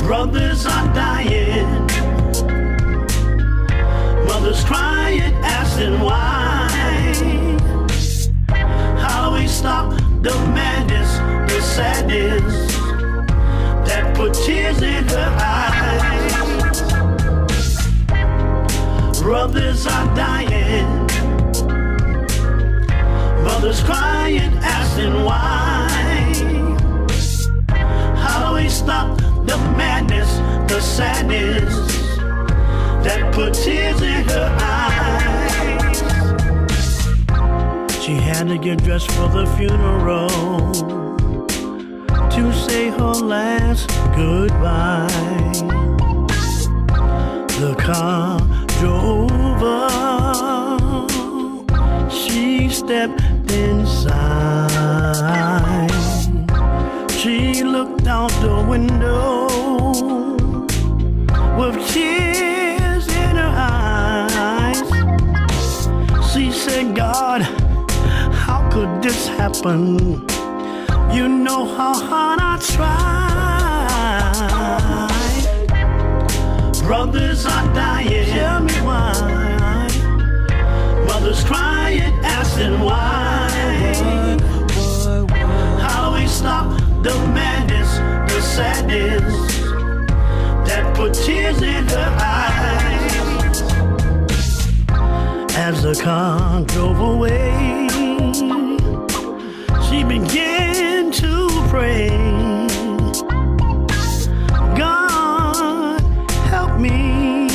Brothers are dying, mothers crying, asking why. How do we stop the madness, the sadness that put tears in her eyes? Brothers are dying, mothers crying, asking why. How do we stop the madness, the sadness that put tears in her eyes? She had to get dressed for the funeral to say her last goodbye. The car drove up, she stepped inside. She looked out the window with tears in her eyes. She said, God, how could this happen? You know how hard I tried. Brothers are dying, tell me why. Mothers crying, asking why. How do we stop the madness, the sadness that put tears in her eyes? As the car drove away, she began to pray. God, help me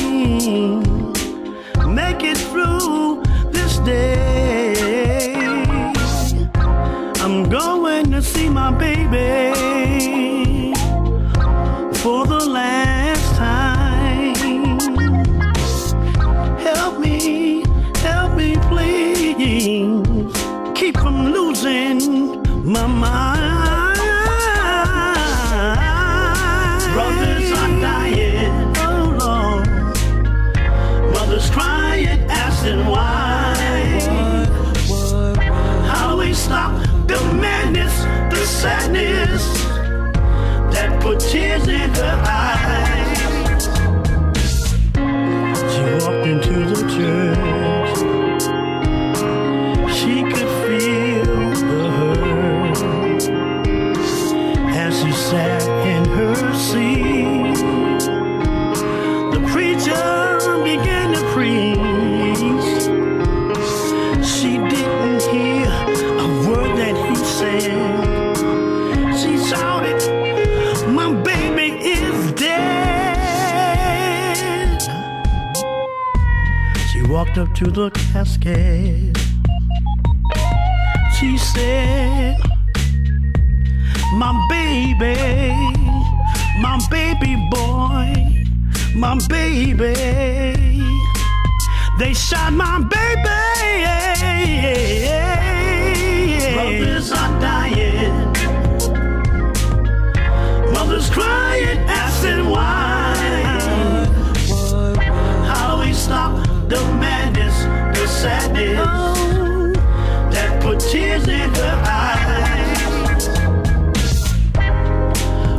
make it through this day. I'm going to see my baby for the last time. Help me please, keep from losing my mind. Brothers are dying, oh Lord. Mothers crying, asking why. How do we stop the madness, the sadness that put tears in her eyes? She walked into the church. She could feel the hurt as she sat in her seat. The preacher began to preach. She didn't hear a word that he said. She shouted, my baby is dead. She walked up to the casket. She said, my baby boy, my baby, they shot my baby. Brothers are dying, mothers crying, asking why. How do we stop the madness, the sadness that put tears in her eyes?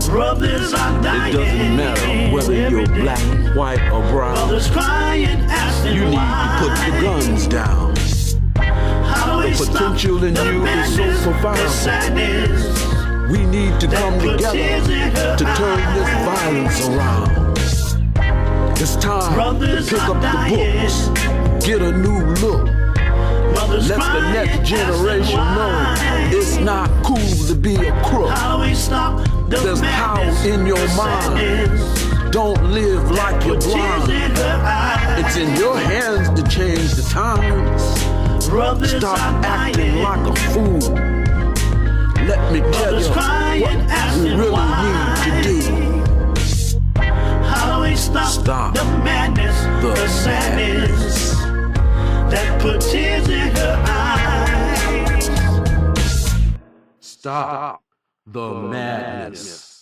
Brothers are dying. It doesn't matter whether you're black, white, or brown. Mothers crying, asking you need to put the guns down. The potential in you is so profound. We need to come together to turn this violence around. It's time to pick up the books, get a new look. Let the next generation know it's not cool to be a crook. There's power in your mind. Don't live like you're blind. It's in your hands to change the times. Stop acting like a fool. Let me tell you what we really need to do. Stop the madness, the sadness that put tears in her eyes. Stop the madness.